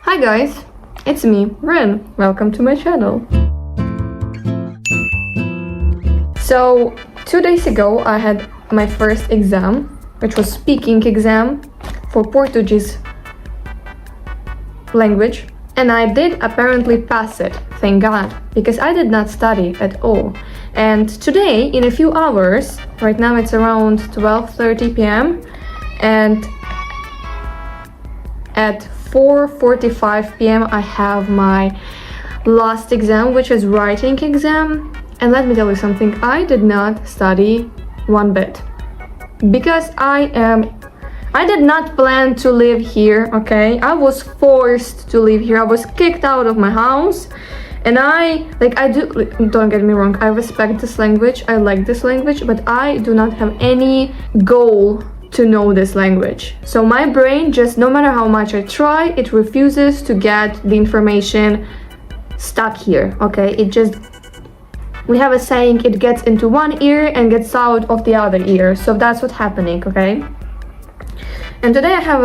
Hi guys, it's me, Ren. Welcome to my channel. So 2 days ago I had my first exam, which was speaking exam for Portuguese language, and I did apparently pass it, thank God, because I did not study at all. And today, in a few hours, right now it's around 12:30 p.m. and at 4:45 p.m. I have my last exam, which is writing exam. And let me tell you something, I did not study one bit because I did not plan to live here, okay? I was forced to live here. I was kicked out of my house, and don't get me wrong, I respect this language, I like this language, but I do not have any goal to know this language. So my brain just, no matter how much I try, it refuses to get the information stuck here, okay? We have a saying, it gets into one ear and gets out of the other ear. So that's what's happening, okay? And today I have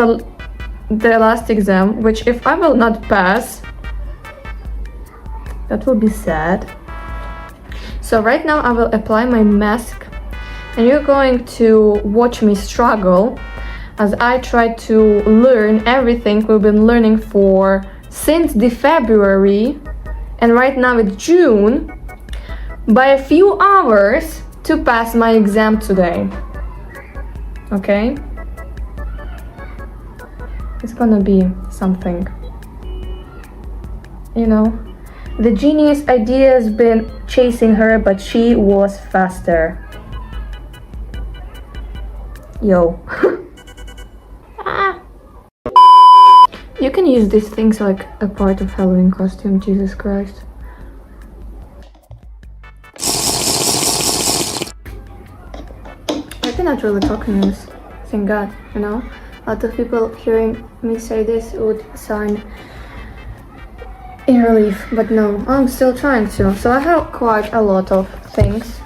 the last exam, which if I will not pass, that will be sad. So right now I will apply my mask, and you're going to watch me struggle as I try to learn everything we've been learning since the February, and right now it's June, by a few hours to pass my exam today. Okay? It's gonna be something. You know, the genius idea has been chasing her, but she was faster. Yo. Ah. You can use these things like a part of Halloween costume, Jesus Christ. I cannot really talk in this, thank God, you know? A lot of people hearing me say this would sign in relief, but no, I'm still trying to. So I have quite a lot of things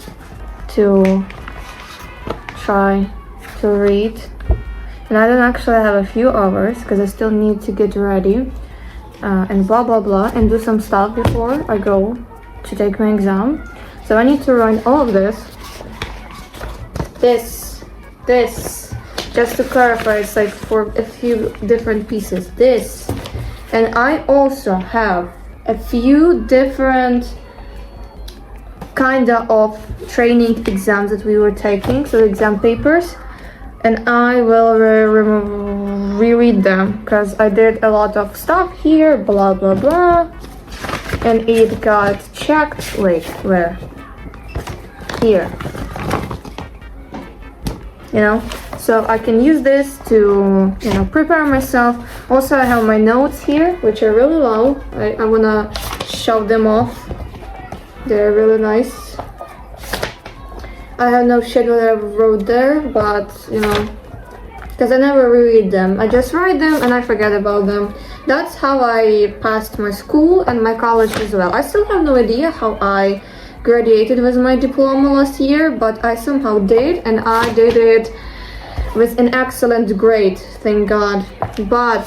to try to read, and I don't actually have a few hours because I still need to get ready and blah blah blah and do some stuff before I go to take my exam. So I need to write all of this, just to clarify, it's like for a few different pieces, this, and I also have a few different kinda of training exams that we were taking, so exam papers, and I will reread them because I did a lot of stuff here, blah blah blah, and it got checked. Wait, where? Here. You know, so I can use this to, you know, prepare myself. Also, I have my notes here, which are really low. I wanna show them off. They're really nice. I have no shit what I wrote there, but you know, because I never reread them. I just write them and I forget about them. That's how I passed my school and my college as well. I still have no idea how I graduated with my diploma last year, but I somehow did, and I did it with an excellent grade, thank God. But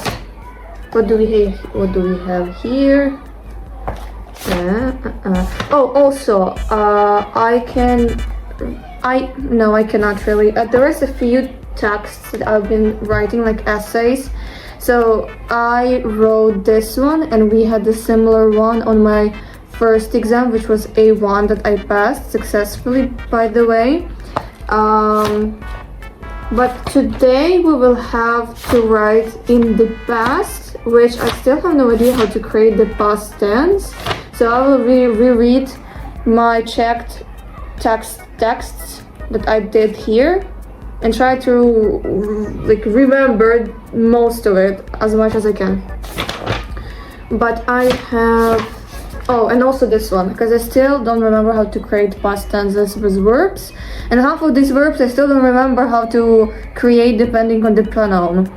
what do we have here? Oh, also I cannot really. There is a few texts that I've been writing, like essays. So I wrote this one, and we had a similar one on my first exam, which was A1, that I passed successfully, by the way. But today we will have to write in the past, which I still have no idea how to create the past tense. So I will reread my checked texts that I did here and try to like remember most of it as much as I can. But I have, oh, and also this one, because I still don't remember how to create past tenses with verbs, and half of these verbs I still don't remember how to create depending on the pronoun.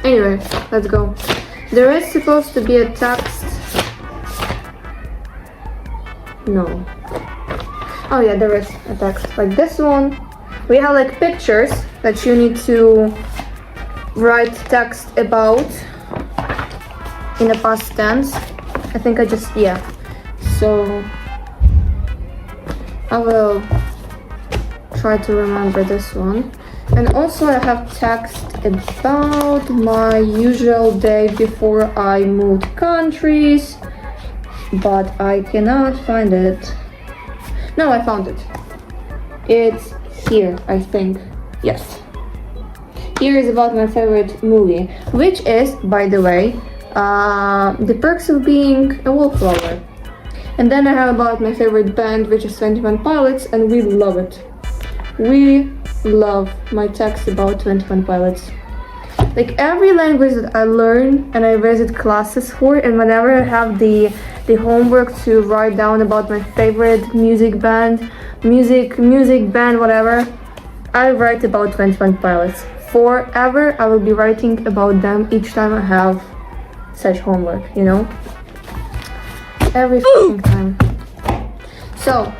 Anyway, let's go. There is supposed to be a text. No. Oh yeah, there is a text like this one. We have like pictures that you need to write text about in the past tense. I think I just, yeah. So I will try to remember this one. And also I have text about my usual day before I moved countries, but I cannot find it. No, I found it. It's here, I think. Yes. Here is about my favorite movie, which is, by the way, The Perks of Being a Wallflower. And then I have about my favorite band, which is 21 Pilots, and we love it. We love my text about 21 Pilots. Like every language that I learn and I visit classes for, and whenever I have the homework to write down about my favorite music band, whatever, I write about 21 Pilots. Forever I will be writing about them each time I have such homework, you know? Every fucking time. So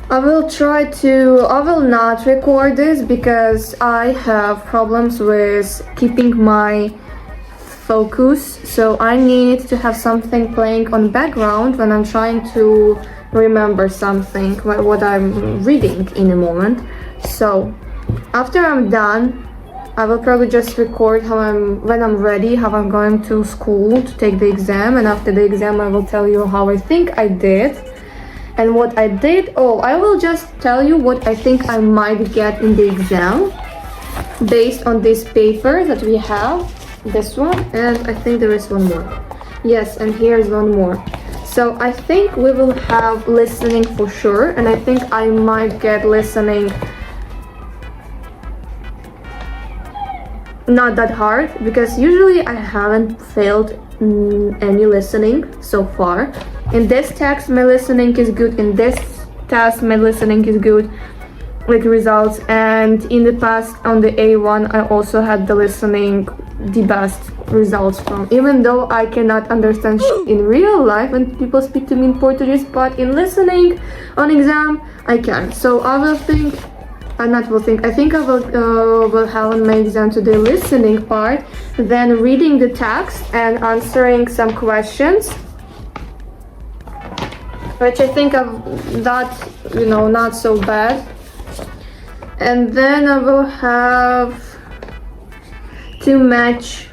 I will not record this because I have problems with keeping my focus. So I need to have something playing on background when I'm trying to remember something, what I'm reading in a moment. So after I'm done, I will probably just record when I'm ready, how I'm going to school to take the exam, and after the exam I will tell you how I think I did and what I did. Oh, I will just tell you what I think I might get in the exam based on this paper that we have, this one, and I think there is one more. Yes, and here's one more. So I think we will have listening for sure, and I think I might get listening not that hard, because usually I haven't failed any listening so far. In this text my listening is good, in this task my listening is good, like results, and in the past on the A1 I also had the listening the best results from, even though I cannot understand in real life when people speak to me in Portuguese, but in listening on exam I can. So I think I will have on my exam today listening part, then reading the text and answering some questions, which I think of that, you know, not so bad. And then I will have to match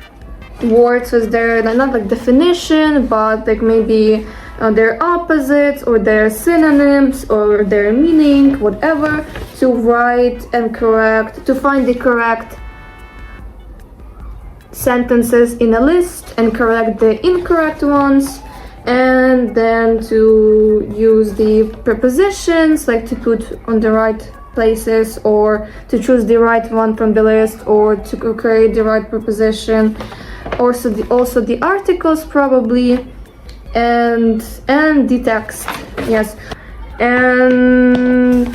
words with their, not like definition, but like maybe their opposites or their synonyms or their meaning, whatever, to write and correct, to find the correct sentences in a list and correct the incorrect ones, and then to use the prepositions, like to put on the right places or to choose the right one from the list or to create the right preposition. Also the articles probably, and the text, yes, and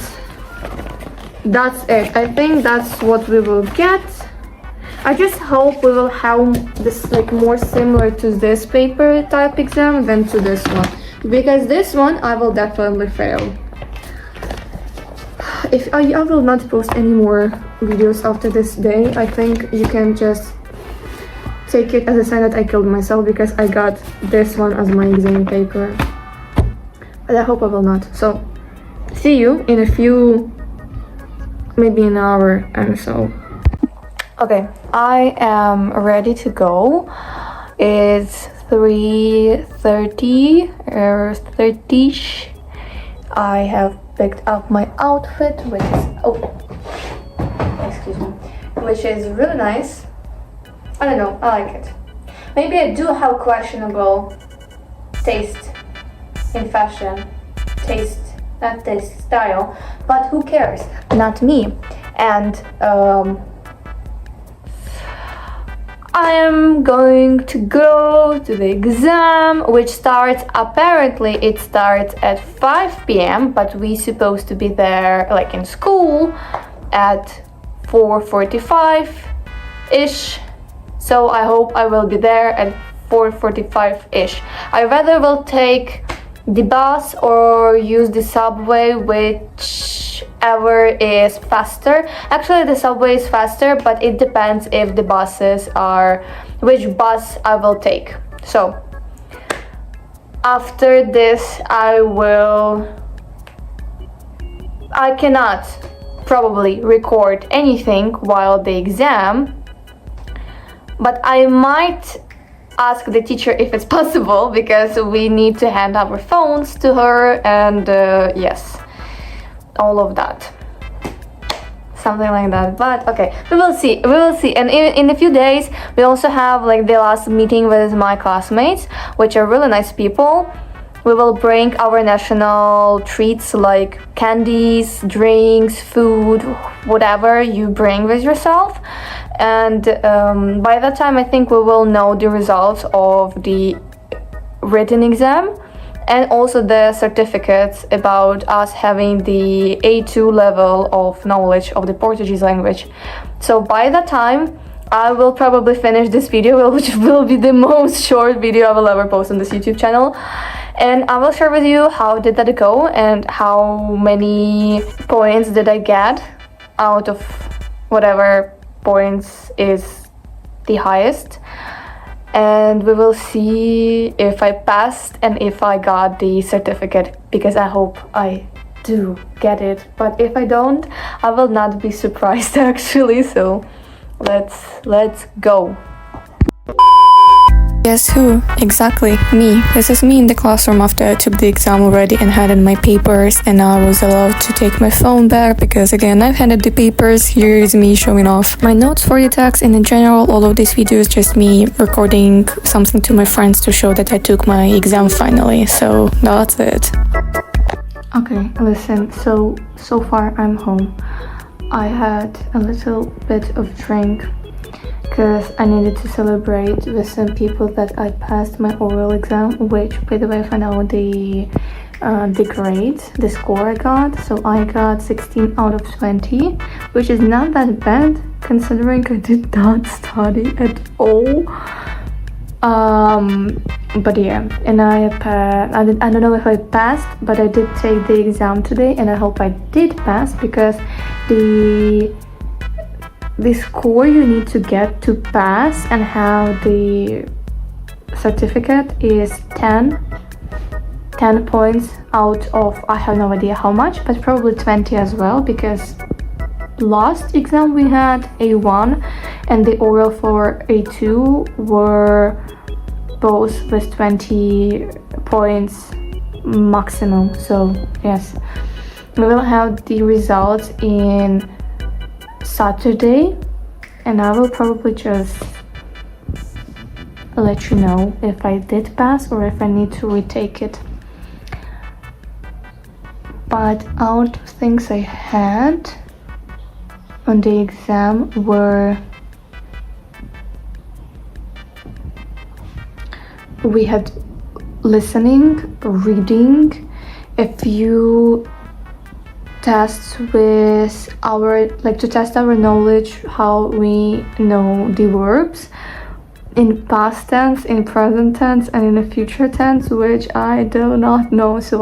that's it. I think that's what we will get. I just hope we will have this like more similar to this paper type exam than to this one, because this one I will definitely fail. If I will not post any more videos after this day, I think you can just take it as a sign that I killed myself, because I got this one as my exam paper. But I hope I will not. So see you in a few, maybe an hour and so. Okay, I am ready to go. It's 3:30 or 30ish. I have picked up my outfit, which is which is really nice. I don't know, I like it. Maybe I do have questionable taste in fashion, not taste, style, but who cares? Not me. And I am going to go to the exam, which starts, apparently it starts at 5 p.m, but we supposed to be there, like in school, at 4:45-ish. So I hope I will be there at 4:45-ish. I rather will take the bus or use the subway, whichever is faster. Actually, the subway is faster, but it depends if the buses are, which bus I will take. So after this I cannot probably record anything while the exam, but I might ask the teacher if it's possible, because we need to hand our phones to her, and yes, all of that, something like that. But okay, we will see. And in a few days we also have like the last meeting with my classmates, which are really nice people. We will bring our national treats like candies, drinks, food, whatever you bring with yourself. And by that time I think we will know the results of the written exam and also the certificates about us having the A2 level of knowledge of the Portuguese language. So by that time I will probably finish this video, which will be the most short video I will ever post on this YouTube channel. And I will share with you how did that go and how many points did I get out of whatever points is the highest. And we will see if I passed and if I got the certificate, because I hope I do get it. But if I don't, I will not be surprised actually. So let's go. Guess who? Exactly, me. This is me in the classroom after I took the exam already and handed my papers, and I was allowed to take my phone back because again I've handed the papers. Here is me showing off my notes for the text, and in general all of this video is just me recording something to my friends to show that I took my exam finally. So that's it. Okay, listen, so far I'm home. I had a little bit of drink because I needed to celebrate with some people that I passed my oral exam, which by the way I found out the grade, the score I got. So I got 16 out of 20, which is not that bad considering I did not study at all. But yeah, and I don't know if I passed, but I did take the exam today and I hope I did pass, because the score you need to get to pass and have the certificate is 10 points out of, I have no idea how much, but probably 20 as well, because last exam we had A1 and the oral for A2 were both with 20 points maximum. So yes, we will have the results in Saturday, and I will probably just let you know if I did pass or if I need to retake it. But out of things I had on the exam were, we had listening, reading, a few tests with our, like to test our knowledge, how we know the verbs in past tense, in present tense, and in a future tense, which I do not know. So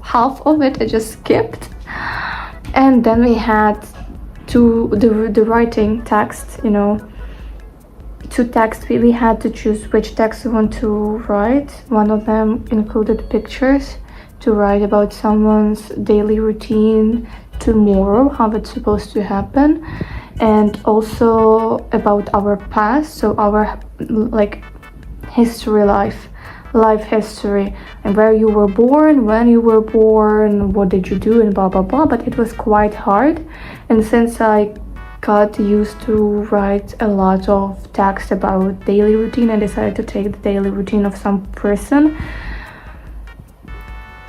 half of it I just skipped. And then we had the writing text, you know, two texts. We had to choose which text we want to write. One of them included pictures to write about someone's daily routine tomorrow, how it's supposed to happen, and also about our past, so our like history, life history, and where you were born, when you were born, what did you do, and blah blah blah. But it was quite hard, and since I got used to write a lot of text about daily routine, I decided to take the daily routine of some person,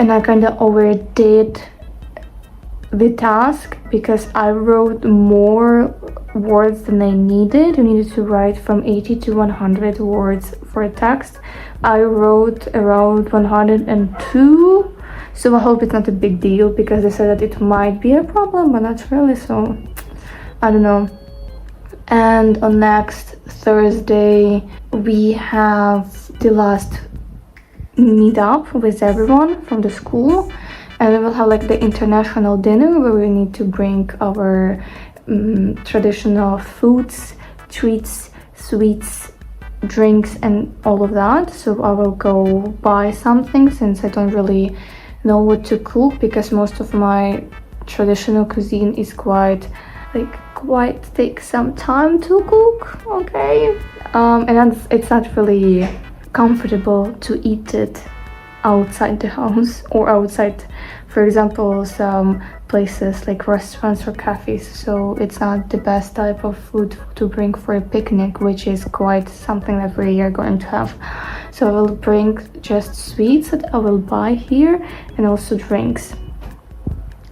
and I kind of overdid the task because I wrote more words than I needed. You needed to write from 80 to 100 words for a text. I wrote around 102, so I hope it's not a big deal, because they said that it might be a problem, but not really, so I don't know. And on next Thursday we have the last meet up with everyone from the school, and we will have like the international dinner where we need to bring our traditional foods, treats, sweets, drinks, and all of that. So I will go buy something since I don't really know what to cook, because most of my traditional cuisine is quite takes some time to cook, okay? And it's not really comfortable to eat it outside the house or outside, for example, some places like restaurants or cafes. So it's not the best type of food to bring for a picnic, which is quite something that we are going to have. So I will bring just sweets that I will buy here, and also drinks.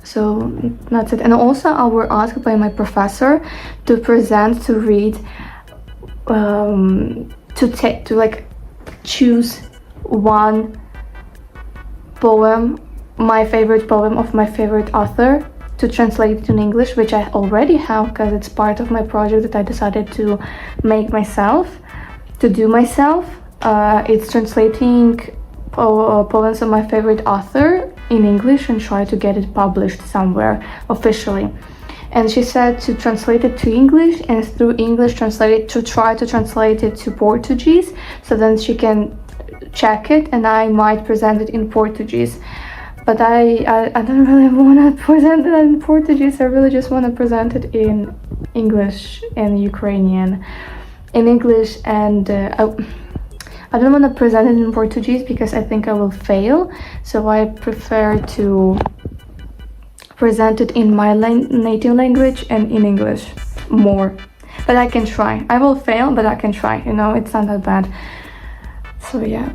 So that's it. And also I were asked by my professor to present, to read, to like choose one poem, my favorite poem of my favorite author, to translate it in English, which I already have because it's part of my project that I decided to make myself, to do myself. It's translating poems of my favorite author in English and try to get it published somewhere officially. And she said to translate it to English, and through English try to translate it to Portuguese, so then she can check it and I might present it in Portuguese. But I don't really want to present it in Portuguese. I really just want to present it in English and Ukrainian. In English, and I don't want to present it in Portuguese because I think I will fail. So I prefer to present it in my native language and in English more. But I can try. I will fail, but I can try. You know, it's not that bad. So yeah.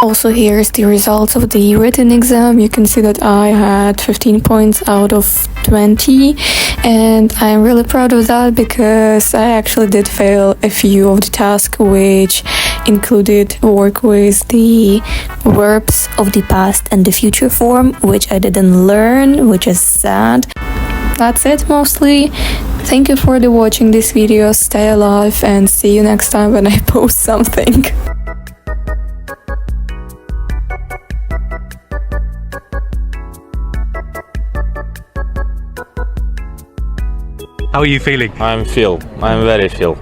Also, here's the results of the written exam. You can see that I had 15 points out of 20, and I'm really proud of that because I actually did fail a few of the tasks, which included work with the verbs of the past and the future form, which I didn't learn, which is sad. That's it mostly. Thank you for watching this video. Stay alive and see you next time when I post something. How are you feeling? I'm very feel.